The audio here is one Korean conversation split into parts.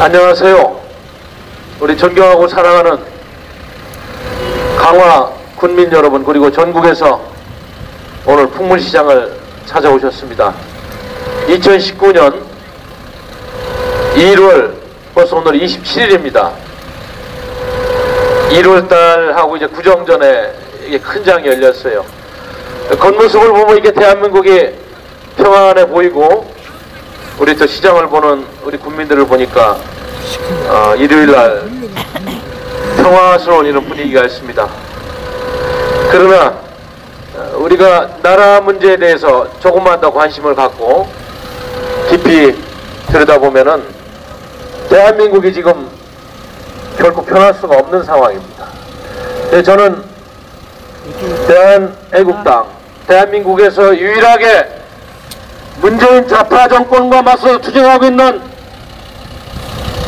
안녕하세요. 우리 존경하고 사랑하는 강화 군민 여러분, 그리고 전국에서 오늘 풍물시장을 찾아오셨습니다. 2019년 1월, 벌써 오늘 27일입니다. 1월달하고 이제 구정전에 이게 큰 장이 열렸어요. 겉모습을 보면 이게 대한민국이 평안해 보이고, 우리 또 시장을 보는 우리 국민들을 보니까 일요일날 평화스러운 이런 분위기가 있습니다. 그러나 우리가 나라 문제에 대해서 조금만 더 관심을 갖고 깊이 들여다보면은 대한민국이 지금 결코 편할 수가 없는 상황입니다. 저는 대한애국당, 대한민국에서 유일하게 문재인 좌파 정권과 맞서 투쟁하고 있는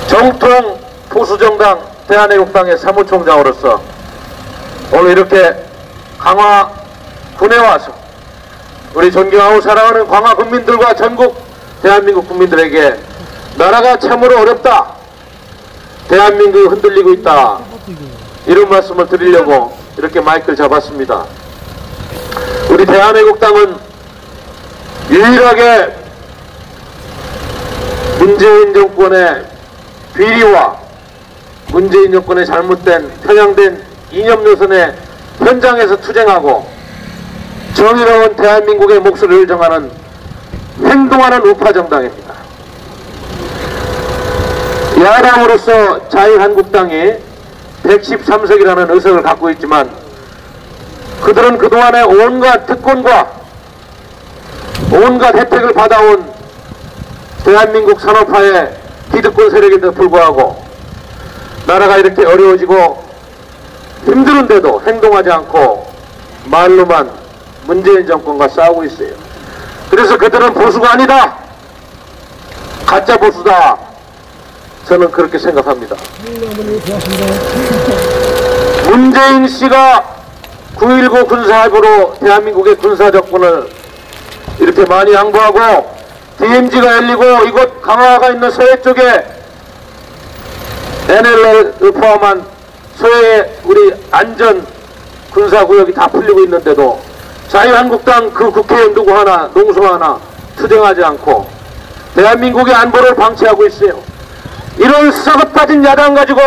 정통 보수정당 대한애국당의 사무총장으로서 오늘 이렇게 강화군에 와서 우리 존경하고 사랑하는 강화 국민들과 전국 대한민국 국민들에게 나라가 참으로 어렵다, 대한민국이 흔들리고 있다, 이런 말씀을 드리려고 이렇게 마이크를 잡았습니다. 우리 대한애국당은 유일하게 문재인 정권의 비리와 문재인 정권의 잘못된 편향된 이념 노선의 현장에서 투쟁하고 정의로운 대한민국의 목소리를 정하는 행동하는 우파정당입니다. 야당으로서 자유한국당이 113석이라는 의석을 갖고 있지만 그들은 그동안의 온갖 특권과 온갖 혜택을 받아온 대한민국 산업화의 기득권 세력에도 불구하고 나라가 이렇게 어려워지고 힘드는데도 행동하지 않고 말로만 문재인 정권과 싸우고 있어요. 그래서 그들은 보수가 아니다, 가짜 보수다, 저는 그렇게 생각합니다. 문재인 씨가 9.19 군사합의로 대한민국의 군사정권을 이렇게 많이 양보하고 DMZ가 열리고 이곳 강화가 있는 서해 쪽에 NLL을 포함한 서해의 우리 안전 군사구역이 다 풀리고 있는데도 자유한국당 그 국회의원 누구 하나, 농성 하나 투쟁하지 않고 대한민국의 안보를 방치하고 있어요. 이런 썩어 빠진 야당 가지고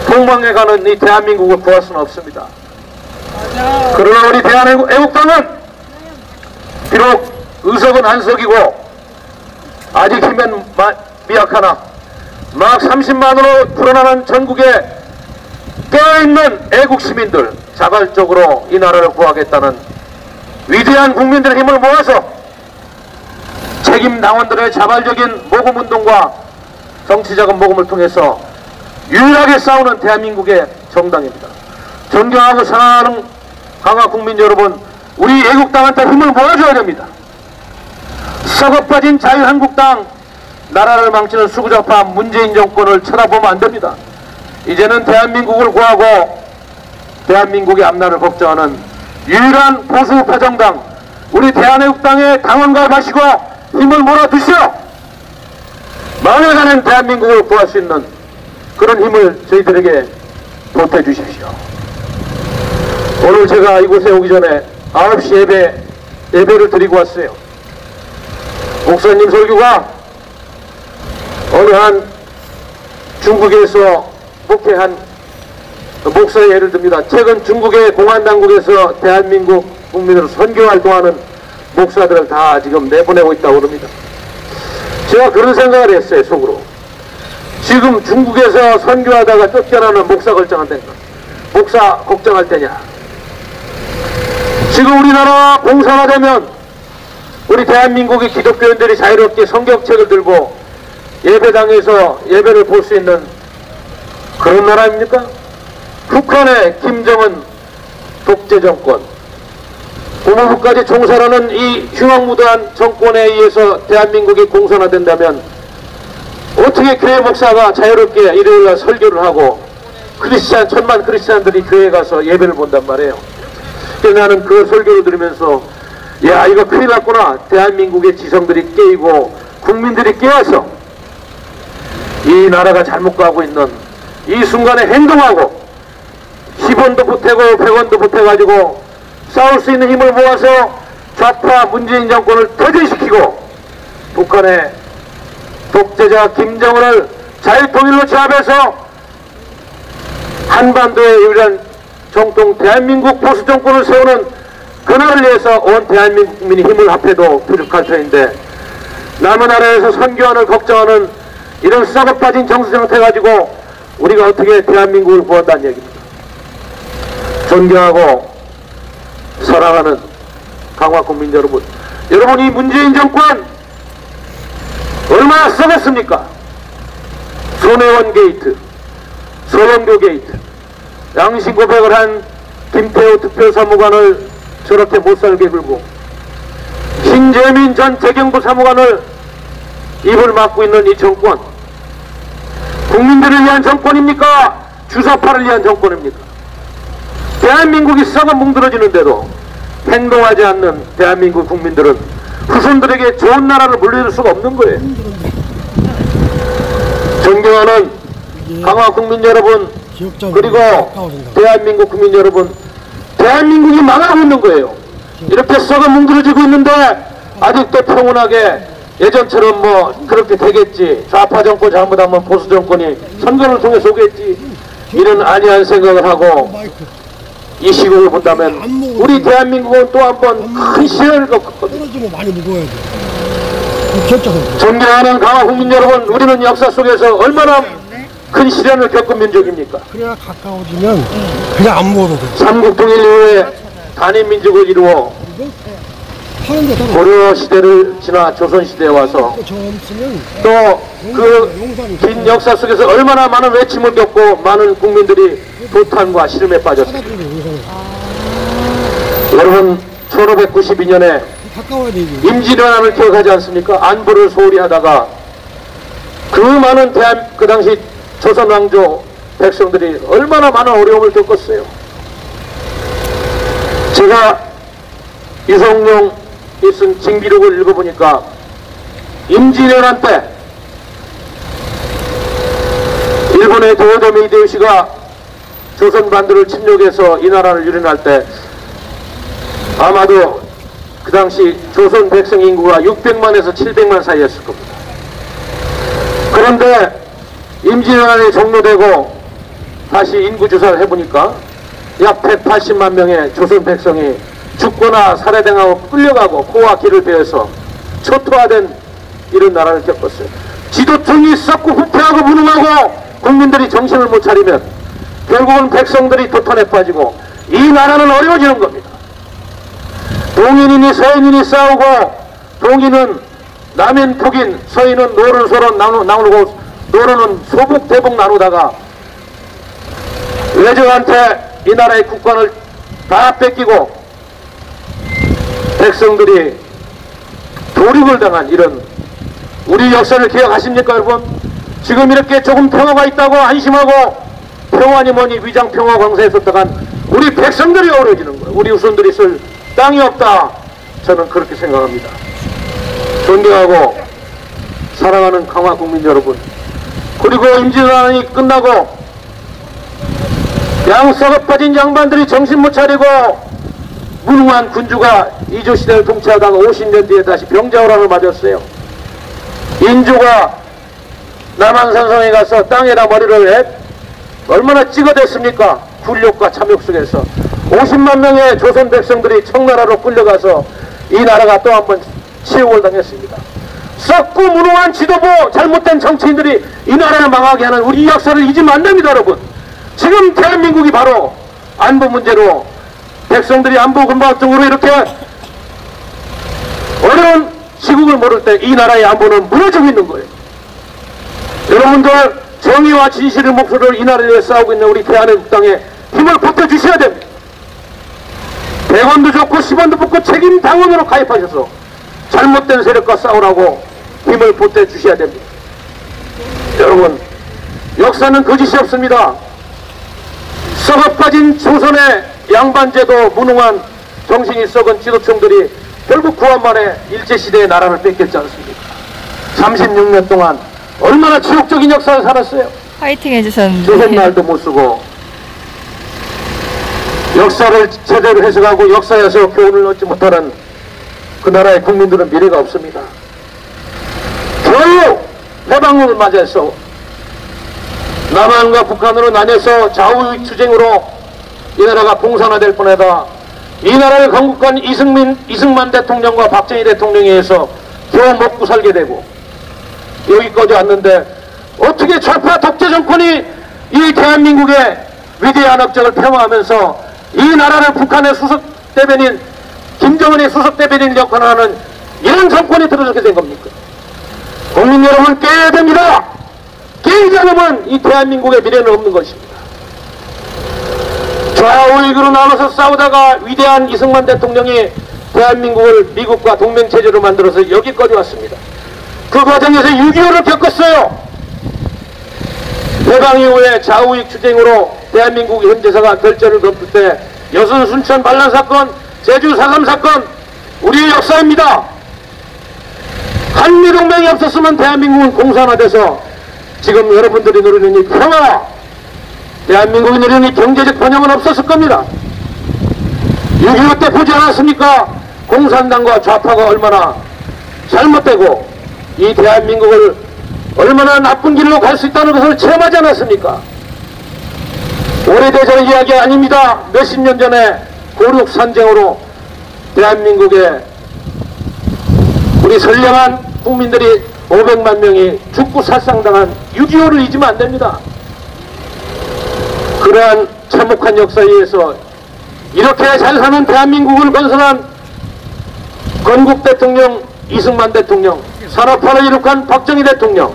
동방해가는 이 대한민국을 구할 수는 없습니다. 그러나 우리 대한애국당은 비록 의석은 한 석이고 아직 힘은 미약하나 막 30만으로 불어나는 전국에 깨어있는 애국시민들, 자발적으로 이 나라를 구하겠다는 위대한 국민들의 힘을 모아서 책임 당원들의 자발적인 모금운동과 정치자금 모금을 통해서 유일하게 싸우는 대한민국의 정당입니다. 존경하고 사랑하는 강화 국민 여러분, 우리 애국당한테 힘을 모아줘야 됩니다. 썩어빠진 자유한국당, 나라를 망치는 수구좌파 문재인 정권을 쳐다보면 안 됩니다. 이제는 대한민국을 구하고 대한민국의 앞날을 걱정하는 유일한 보수우파 정당, 우리 대한애국당에 당원 가입하시고 힘을 몰아주시오. 망해가는 대한민국을 구할 수 있는 그런 힘을 저희들에게 보태주십시오. 오늘 제가 이곳에 오기 전에 9시 예배를 드리고 왔어요. 목사님 설교가 어느 한 중국에서 목회한 목사의 예를 듭니다. 최근 중국의 공안당국에서 대한민국 국민으로 선교 활동하는 목사들을 다 지금 내보내고 있다고 그럽니다. 제가 그런 생각을 했어요, 속으로. 지금 중국에서 선교하다가 쫓겨나는 목사 걱정할 때냐, 목사 걱정할 때냐. 지금 우리나라 공사가 되면 우리 대한민국의 기독교인들이 자유롭게 성경책을 들고 예배당에서 예배를 볼 수 있는 그런 나라입니까? 북한의 김정은 독재정권, 고모부까지 종살하는 이 흉악무도한 정권에 의해서 대한민국이 공산화된다면 어떻게 교회 목사가 자유롭게 일요일날 설교를 하고 천만 크리스찬들이 교회에 가서 예배를 본단 말이에요. 그래서 나는 그 설교를 들으면서 야, 이거 큰일 났구나. 대한민국의 지성들이 깨이고 국민들이 깨어서 이 나라가 잘못 가고 있는 이 순간에 행동하고 10원도 보태고 100원도 보태가지고 싸울 수 있는 힘을 모아서 좌파 문재인 정권을 퇴진시키고 북한의 독재자 김정은을 자유통일로 제압해서 한반도의 유일한 정통 대한민국 보수 정권을 세우는 그날을 위해서 온 대한민국 국민이 힘을 합해도 부족할 터인데 남의 나라에서 선교안을 걱정하는 이런 썩어 빠진 정수 상태 가지고 우리가 어떻게 대한민국을 구한다는 얘기입니다. 존경하고 사랑하는 강화 국민 여러분, 여러분 이 문재인 정권 얼마나 썩었습니까? 손혜원 게이트, 서영교 게이트, 양심 고백을 한 김태호 특별사무관을 저렇게 못살게 굴고 신재민 전 재경부 사무관을 입을 막고 있는 이 정권, 국민들을 위한 정권입니까? 주사파를 위한 정권입니까? 대한민국이 썩어 뭉들어지는데도 행동하지 않는 대한민국 국민들은 후손들에게 좋은 나라를 물려줄 수가 없는 거예요. 존경하는 강화 국민 여러분, 그리고 대한민국 국민 여러분, 대한민국이 망하고 있는 거예요. 이렇게 썩어 뭉들어지고 있는데 아직도 평온하게 예전처럼 뭐 그렇게 되겠지, 좌파 정권 잘못하면 보수 정권이 선거를 통해서 오겠지, 이런 안이한 생각을 하고 이 시국을 본다면 우리 대한민국은 또 한 번 큰 시련을 겪었거든요. 존경하는 강화 국민 여러분, 우리는 역사 속에서 얼마나 큰 시련을 겪은 민족입니까? 그래야 가까워지면 그냥 안 먹어도 돼. 삼국통일 이후에 단일민족을 이루어 고려 시대를 지나 조선 시대에 와서 또 그 긴 역사 속에서 얼마나 많은 외침을 겪고 많은 국민들이 도탄과 시름에 빠졌습니다. 여러분 1592년에 임진왜란을 기억하지 않습니까? 안보를 소홀히 하다가 그 많은 그 당시 조선 왕조 백성들이 얼마나 많은 어려움을 겪었어요. 제가 이성룡이 쓴 징비록을 읽어보니까 임진왜란 때 일본의 도요토미 히데요시가 조선 반도를 침략해서 이 나라를 유린할 때 아마도 그 당시 조선 백성 인구가 600만에서 700만 사이였을 겁니다. 그런데 임진왜란이 종료되고 다시 인구조사를 해보니까 약 180만 명의 조선 백성이 죽거나 살해당하고 끌려가고 코와 귀를 베어서 초토화된 이런 나라를 겪었어요. 지도층이 썩고 후퇴하고 무능하고 국민들이 정신을 못 차리면 결국은 백성들이 도탄에 빠지고 이 나라는 어려워지는 겁니다. 동인이니 서인이니 싸우고 동인은 남인 북인, 서인은 노른 소론 나누고 노론은 소북 대북 나누다가 외적한테 이 나라의 국권을 다 뺏기고 백성들이 도륙을 당한 이런 우리 역사를 기억하십니까 여러분? 지금 이렇게 조금 평화가 있다고 안심하고 평화니 뭐니 위장평화 광사에 섰다간 우리 백성들이 어려워지는 거예요. 우리 후손들이 쓸 땅이 없다. 저는 그렇게 생각합니다. 존경하고 사랑하는 강화 국민 여러분, 그리고 임진왜란이 끝나고 양석에 빠진 양반들이 정신 못 차리고 무능한 군주가 이조시대를 통치하다가 50년 뒤에 다시 병자호란을 맞았어요. 인조가 남한산성에 가서 땅에다 머리를 얼마나 찍어댔습니까? 굴욕과 참욕 속에서 50만 명의 조선 백성들이 청나라로 끌려가서 이 나라가 또 한 번 치욕을 당했습니다. 썩고 무능한 지도부, 잘못된 정치인들이 이 나라를 망하게 하는 우리 역사를 잊으면 안 됩니다 여러분. 지금 대한민국이 바로 안보 문제로 백성들이 안보 군박적으로 이렇게 어려운 시국을 모를 때 이 나라의 안보는 무너지고 있는 거예요. 여러분들 정의와 진실의 목소리를 이 나라를 위해 싸우고 있는 우리 대한민국 땅에 힘을 보태주셔야 됩니다. 100원도 좋고 10원도 붙고 책임당원으로 가입하셔서 잘못된 세력과 싸우라고 힘을 보태주셔야 됩니다. 여러분, 역사는 거짓이 없습니다. 썩어 빠진 조선의 양반제도 무능한 정신이 썩은 지도층들이 결국 구한만에 일제시대의 나라를 뺏겼지 않습니까? 36년 동안 얼마나 지옥적인 역사를 살았어요. 화이팅 해주셨는데. 조선말도 못 쓰고 역사를 제대로 해석하고 역사에서 교훈을 얻지 못하는 그 나라의 국민들은 미래가 없습니다. 겨우 해방을 맞이해서 남한과 북한으로 나뉘어서 좌우익 투쟁으로 이 나라가 공산화될 뻔하다 이 나라를 건국한 이승만 대통령과 박정희 대통령에 의해서 겨우 먹고 살게 되고 여기까지 왔는데 어떻게 좌파 독재 정권이 이 대한민국의 위대한 업적을 폄하하면서 이 나라를 북한의 수석 대변인 김정은의 수석 대변인 역할을 하는 이런 정권이 들어서게 된 겁니까? 국민 여러분 깨야 됩니다. 깨지 않으면 이 대한민국의 미래는 없는 것입니다. 좌우익으로 나눠서 싸우다가 위대한 이승만 대통령이 대한민국을 미국과 동맹체제로 만들어서 여기까지 왔습니다. 그 과정에서 6.25를 겪었어요. 해방 이후에 좌우익 투쟁으로 대한민국 현대사가 결전을 겪을 때 여순 순천 반란 사건, 제주 4.3 사건 우리의 역사입니다. 한미동맹이 없었으면 대한민국은 공산화돼서 지금 여러분들이 누리는 이 평화, 대한민국이 누리는 이 경제적 번영은 없었을 겁니다. 6.25 때 보지 않았습니까? 공산당과 좌파가 얼마나 잘못되고 이 대한민국을 얼마나 나쁜 길로 갈 수 있다는 것을 체험하지 않았습니까? 오래되전 이야기 아닙니다. 몇십 년 전에 고륙 산쟁으로 대한민국의 우리 선량한 국민들이 500만 명이 죽고 살상당한 6.25를 잊으면 안 됩니다. 그러한 참혹한 역사에 의해서 이렇게 잘 사는 대한민국을 건설한 건국 대통령 이승만 대통령, 산업화를 이룩한 박정희 대통령,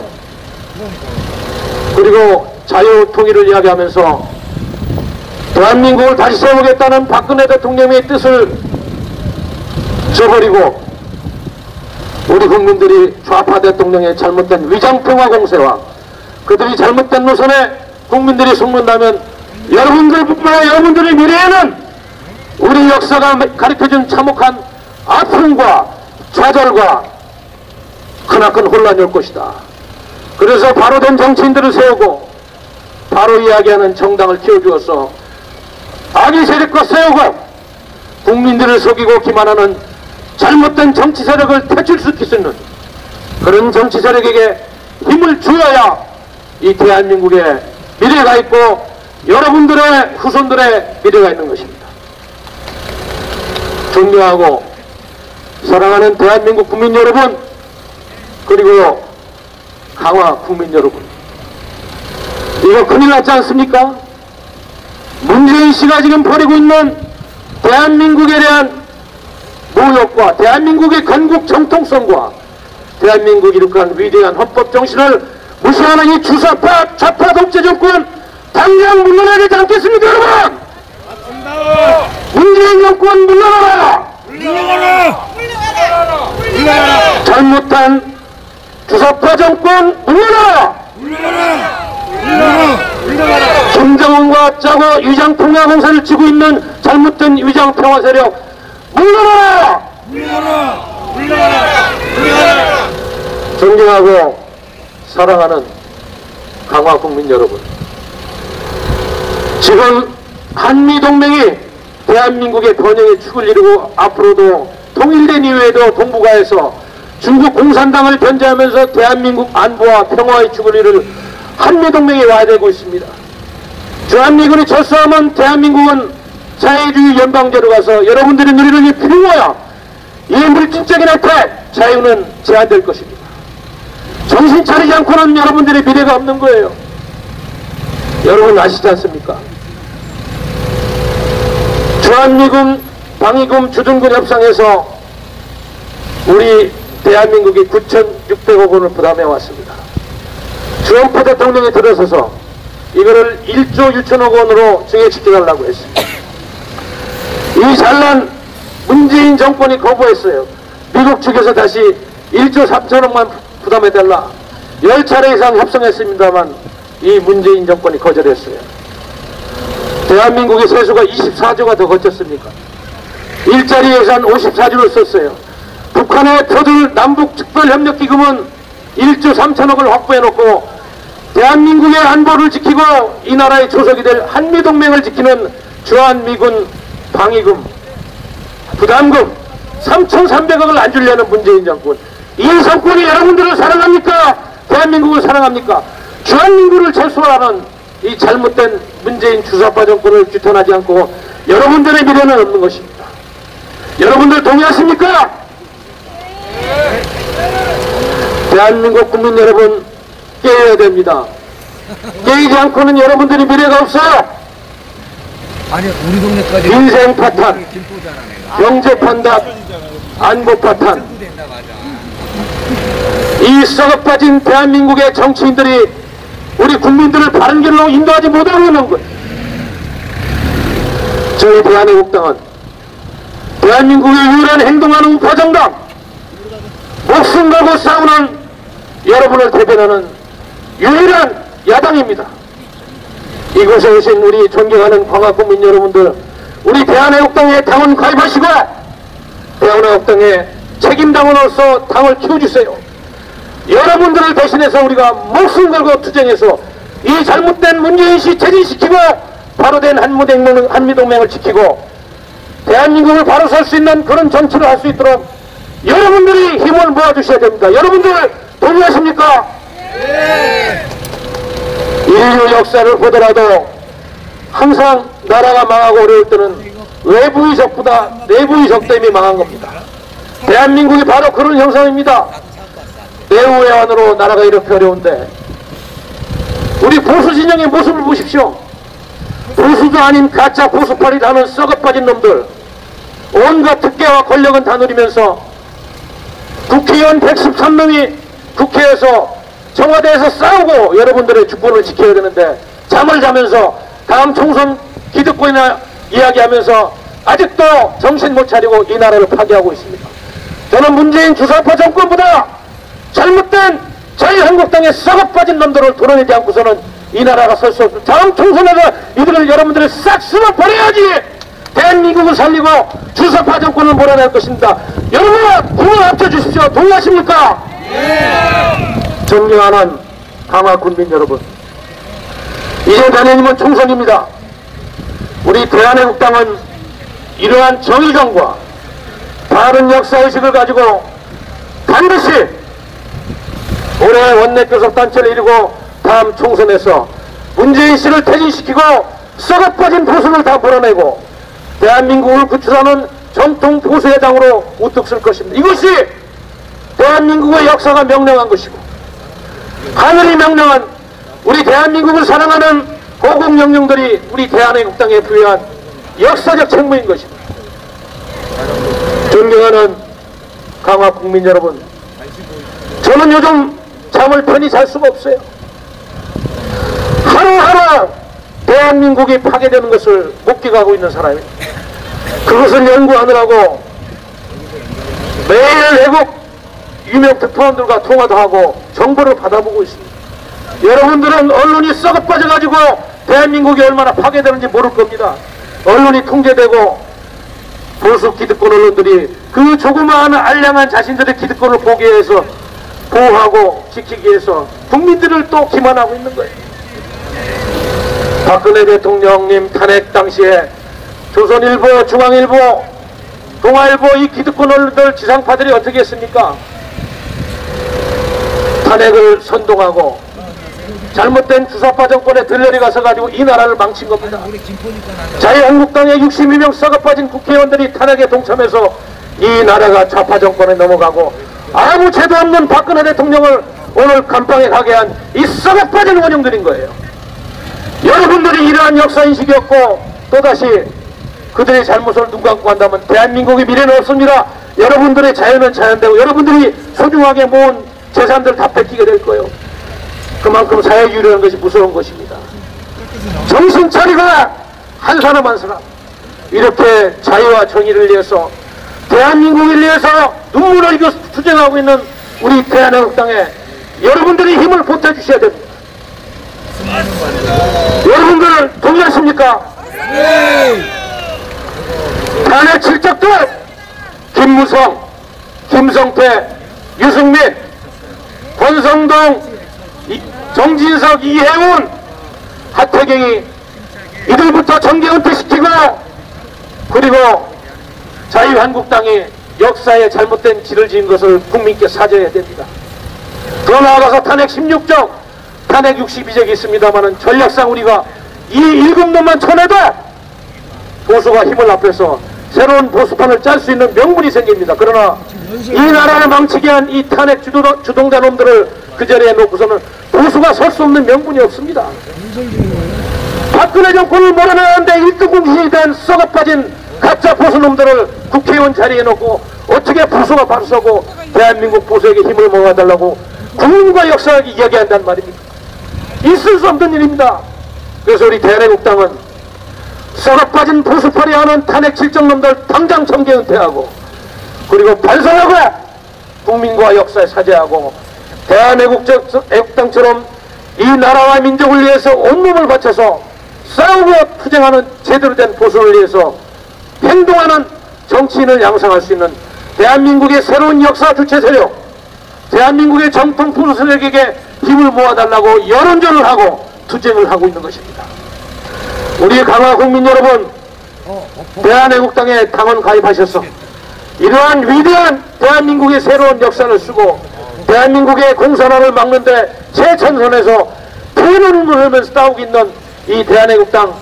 그리고 자유통일을 이야기하면서 대한민국을 다시 세우겠다는 박근혜 대통령의 뜻을 저버리고 우리 국민들이 좌파 대통령의 잘못된 위장평화 공세와 그들이 잘못된 노선에 국민들이 속는다면 여러분들뿐만 아니라 여러분들의 미래에는 우리 역사가 가르쳐준 참혹한 아픔과 좌절과 크나큰 혼란이 올 것이다. 그래서 바로 된 정치인들을 세우고 바로 이야기하는 정당을 키워주어서 악의 세력과 세우고 국민들을 속이고 기만하는 잘못된 정치 세력을 퇴출시킬 수 있는 그런 정치 세력에게 힘을 주어야 이 대한민국의 미래가 있고 여러분들의 후손들의 미래가 있는 것입니다. 존경하고 사랑하는 대한민국 국민 여러분, 그리고 강화 국민 여러분, 이거 큰일 났지 않습니까? 문재인 씨가 지금 벌이고 있는 대한민국에 대한 모욕과 대한민국의 건국 정통성과 대한민국이 이룩한 위대한 헌법 정신을 무시하는 이 주사파 좌파 독재 정권 당장 물러나야 되지 않겠습니까, 여러분? 맞습니다. 문재인 정권 물러나라! 물러나라! 물러나라! 잘못한 주사파 정권 물러나라! 물러나라! 물러나라! 김정은과 짜고 위장평화 공세를 치고 있는 잘못된 위장평화 세력 물러나라! 물러나라! 물러나라! 물러나라! 존경하고 사랑하는 강화 국민 여러분, 지금 한미동맹이 대한민국의 번영의 축을 이루고 앞으로도 통일된 이후에도 동북아에서 중국 공산당을 견제하면서 대한민국 안보와 평화의 축을 이룰 한미동맹이 와야 되고 있습니다. 주한미군이 철수하면 대한민국은 자유주의 연방제로 가서 여러분들이 누리는 이 평화야, 이 물질적인 혜택, 자유는 제한될 것입니다. 정신 차리지 않고는 여러분들의 미래가 없는 거예요. 여러분 아시지 않습니까? 주한미군, 방위군, 주둔군 협상에서 우리 대한민국이 9,600억 원을 부담해 왔습니다. 주원포 대통령이 들어서서 이거를 1조 6천억 원으로 증액시켜달라고 했습니다. 이 잘난 문재인 정권이 거부했어요. 미국 측에서 다시 1조 3천억만 부담해달라 10차례 이상 협상했습니다만 이 문재인 정권이 거절했어요. 대한민국의 세수가 24조가 더 거쳤습니까? 일자리 예산 54조를 썼어요. 북한의 표들 남북특별협력기금은 1조 3천억을 확보해놓고 대한민국의 안보를 지키고 이 나라의 조석이 될 한미동맹을 지키는 주한미군 방위금, 부담금 3,300억을 안 주려는 문재인 정권. 이 정권이 여러분들을 사랑합니까? 대한민국을 사랑합니까? 주한민국을 철수하는 이 잘못된 문재인 주사파 정권을 규탄하지 않고 여러분들의 미래는 없는 것입니다. 여러분들 동의하십니까? 대한민국 국민 여러분, 깨어야 됩니다. 깨이지 않고는 여러분들이 미래가 없어요. 아니 우리 동네까지 인생 파탄, 경제 판단, 안보 파탄. 이 썩어빠진 대한민국의 정치인들이 우리 국민들을 바른 길로 인도하지 못하고 있는 거예요. 저희 대한애국당은 대한민국의 유일한 행동하는 우파정당, 목숨 걸고 싸우는 여러분을 대변하는 유일한 야당입니다. 이곳에 오신 우리 존경하는 광화국민 여러분들, 우리 대한애국당에 당원 가입하시고 대한애국당의 책임당원으로서 당을 키워주세요. 여러분들을 대신해서 우리가 목숨 걸고 투쟁해서 이 잘못된 문재인씨 퇴진시키고 바로 된 한미동맹을 지키고 대한민국을 바로 설 수 있는 그런 정치를 할 수 있도록 여러분들이 힘을 모아주셔야 됩니다. 여러분들 동의하십니까? 네. 인류 역사를 보더라도 항상 나라가 망하고 어려울 때는 외부의 적보다 내부의 적 때문에 망한 겁니다. 대한민국이 바로 그런 형상입니다. 내후 외환으로 나라가 이렇게 어려운데 우리 보수 진영의 모습을 보십시오. 보수도 아닌 가짜 보수파리 하는 썩어빠진 놈들, 온갖 특혜와 권력은 다 누리면서 국회의원 113명이 국회에서 청와대에서 싸우고 여러분들의 주권을 지켜야 되는데 잠을 자면서 다음 총선 기득권이나 이야기하면서 아직도 정신 못 차리고 이 나라를 파괴하고 있습니다. 저는 문재인 주사파 정권보다 잘못된 자유한국당의 썩어빠진 놈들을 도려내지 않고서는 이 나라가 설 수 없습니다. 다음 총선에서 이들을 여러분들이 싹 쓸어버려야지 대한민국을 살리고 주사파 정권을 몰아낼 것입니다. 여러분 공을 합쳐주십시오. 동의하십니까? 네. 존경하는 강화군민 여러분, 이제 내년이면 총선입니다. 우리 대한애국당은 이러한 정의감과 바른 역사의식을 가지고 반드시 올해 원내교섭단체를 이루고 다음 총선에서 문재인 씨를 퇴진시키고 썩어빠진 보수를 다 몰아내고 대한민국을 구출하는 정통 보수의 당으로 우뚝 설 것입니다. 이것이 대한민국의 역사가 명령한 것이고 하늘이 명령한 우리 대한민국을 사랑하는 고국명령들이 우리 대한애국당에 부여한 역사적 책무인 것입니다. 존경하는 강화국민 여러분, 저는 요즘 잠을 편히 잘 수가 없어요. 하루하루 대한민국이 파괴되는 것을 목격하고 있는 사람입니다. 그것을 연구하느라고 매일 외국 유명 특파원들과 통화도 하고 정보를 받아보고 있습니다. 여러분들은 언론이 썩어 빠져가지고 대한민국이 얼마나 파괴되는지 모를 겁니다. 언론이 통제되고 보수 기득권 언론들이 그 조그마한 알량한 자신들의 기득권을 보기 위해서 보호하고 지키기 위해서 국민들을 또 기만하고 있는 거예요. 박근혜 대통령님 탄핵 당시에 조선일보, 중앙일보, 동아일보 이 기득권 언론들 지상파들이 어떻게 했습니까? 탄핵을 선동하고 잘못된 주사파 정권에 들러리 가서 가지고 이 나라를 망친 겁니다. 자유한국당의 62명 썩어빠진 국회의원들이 탄핵에 동참해서 이 나라가 좌파 정권에 넘어가고 아무 죄도 없는 박근혜 대통령을 오늘 감방에 가게 한 이 썩어빠진 원흉들인 거예요. 여러분들이 이러한 역사인식이었고 또다시 그들의 잘못을 눈 감고 한다면 대한민국의 미래는 없습니다. 여러분들의 자유는 자연되고 여러분들이 소중하게 모은 재산들 다 뺏기게 될 거예요. 그만큼 사회주의라는 것이 무서운 것입니다. 정신 차리고 한 사람 한 사람 이렇게 자유와 정의를 위해서 대한민국을 위해서 눈물을 흘리고 투쟁하고 있는 우리 대한애국당에 여러분들이 힘을 보태주셔야 됩니다. 여러분들 동의하십니까? 네. 탄핵 실적들 김무성, 김성태, 유승민 권성동, 정진석, 이해운, 하태경이 이들부터 정계 은퇴시키고, 그리고 자유한국당이 역사에 잘못된 질을 지은 것을 국민께 사죄해야 됩니다. 더 나아가서 탄핵 16적, 탄핵 62적이 있습니다만은 전략상 우리가 이 7놈만 쳐내도 보수가 힘을 합해서 새로운 보수판을 짤 수 있는 명분이 생깁니다. 그러나 이 나라를 망치게 한 이 탄핵 주동자 놈들을 그 자리에 놓고서는 보수가 설 수 없는 명분이 없습니다. 박근혜 정권을 몰아내는데 1등 공신이 된 썩어빠진 가짜 보수놈들을 국회의원 자리에 놓고 어떻게 보수가 바로 서고 대한민국 보수에게 힘을 모아달라고 국민과 역사를 이야기한단 말입니다. 있을 수 없는 일입니다. 그래서 우리 대한민국당은 썩어빠진 보수파리 하는 탄핵 질정놈들 당장 정계 은퇴하고, 그리고 반성하고 국민과 역사에 사죄하고, 대한애국당처럼 이 나라와 민족을 위해서 온몸을 바쳐서 싸우고 투쟁하는 제대로 된 보수를 위해서 행동하는 정치인을 양성할 수 있는 대한민국의 새로운 역사 주체 세력, 대한민국의 정통 보수 세력에게 힘을 모아달라고 여론전을 하고 투쟁을 하고 있는 것입니다. 우리 강화 국민 여러분, 대한애국당에 당원 가입하셔서 이러한 위대한 대한민국의 새로운 역사를 쓰고 대한민국의 공산화를 막는데 최전선에서 피눈물 흘리면서 싸우고 있는 이 대한애국당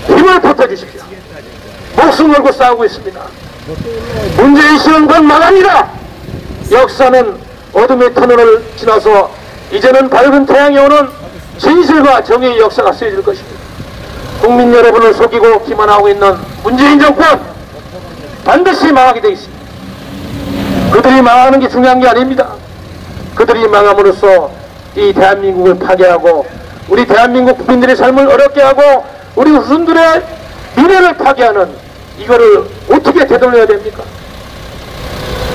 힘을 보태주십시오. 목숨 걸고 싸우고 있습니다. 문재인 씨는 곧 망합니다. 역사는 어둠의 터널을 지나서 이제는 밝은 태양이 오는 진실과 정의의 역사가 쓰여질 것입니다. 국민 여러분을 속이고 기만하고 있는 문재인 정권 반드시 망하게 되어 있습니다. 그들이 망하는 게 중요한 게 아닙니다. 그들이 망함으로써 이 대한민국을 파괴하고 우리 대한민국 국민들의 삶을 어렵게 하고 우리 후손들의 미래를 파괴하는 이거를 어떻게 되돌려야 됩니까?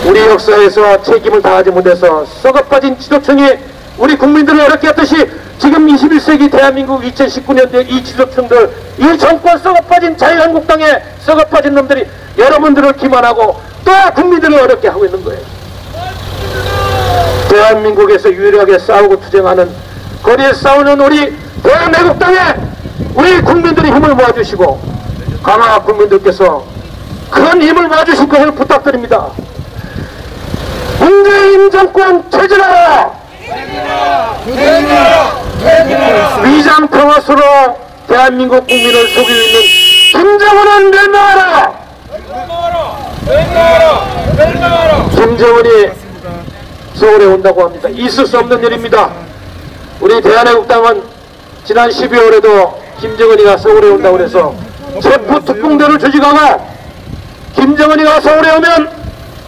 우리 역사에서 책임을 다하지 못해서 썩어빠진 지도층이 우리 국민들을 어렵게 했듯이 지금 21세기 대한민국 2019년도에 이 지도층들, 이 정권 썩어빠진 자유한국당의 썩어빠진 놈들이 여러분들을 기만하고 또 국민들을 어렵게 하고 있는 거예요. 대한민국에서 유일하게 싸우고 투쟁하는 거리에 싸우는 우리 대한애국당에 우리 국민들이 힘을 모아주시고 강화 국민들께서 큰 힘을 모아주실 것을 부탁드립니다. 문재인 정권 퇴진하라! 위장 평화수로 대한민국 국민을 속이고 있는 김정은은 멸망하라! 김정은이 서울에 온다고 합니다. 있을 수 없는 일입니다. 우리 대한애국당은 지난 12월에도 김정은이가 서울에 온다고 해서 체포특공대를 조직하고 김정은이가 서울에 오면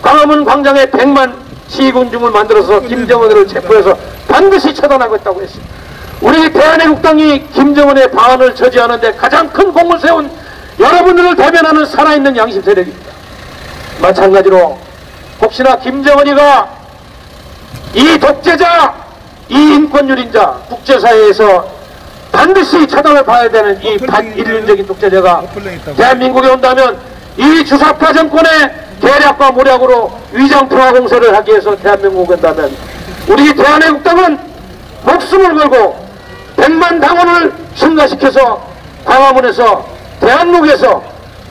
광화문 광장에 100만 시군중을 만들어서 김정은을 체포해서 반드시 처단하겠다고 했습니다. 우리 대한애국당이 김정은의 방안을 저지하는데 가장 큰 공을 세운 여러분들을 대변하는 살아있는 양심 세력입니다. 마찬가지로 혹시나 김정은이가 이 독재자, 이 인권유린자, 국제사회에서 반드시 처단을 받아야 되는 이 반인륜적인 독재자가 대한민국에 온다면 이 주사파 정권의 계략과 모략으로 위장평화 공세를 하기 위해서 대한민국에 온다면 우리 대한애국당은 목숨을 걸고 100만 당원을 증가시켜서 광화문에서 대한민국에서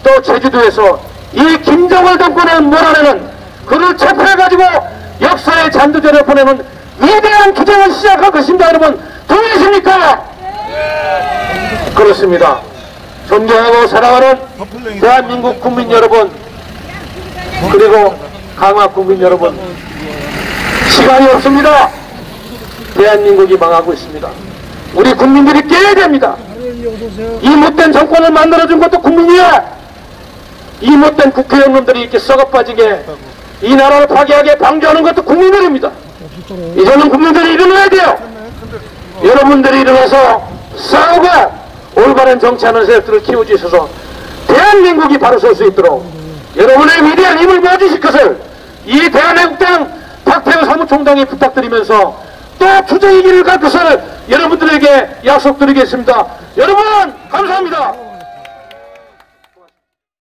또 제주도에서 이 김정은 정권을 몰아내는 그를 체포해가지고 역사의 잔두제를 보내는 위대한 투쟁을 시작할 것입니다. 여러분 동의하십니까? 그렇습니다. 존경하고 사랑하는 대한민국 국민 여러분, 그리고 강화 국민 여러분, 시간이 없습니다. 대한민국이 망하고 있습니다. 우리 국민들이 깨야 됩니다. 이 못된 정권을 만들어준 것도 국민이야. 이 못된 국회의원들이 이렇게 썩어빠지게 이 나라를 파괴하게 방조하는 것도 국민들입니다. 이제는 국민들이 일어나야 돼요. 여러분들이 일어나서 싸우고 올바른 정치하는 세력들을 키워주셔서 대한민국이 바로 설 수 있도록 여러분의 위대한 힘을 모아주실 것을 이 대한애국당 박태우 사무총장이 부탁드리면서 또 투쟁의 길을 갈 것을 여러분들에게 약속드리겠습니다. 여러분 감사합니다.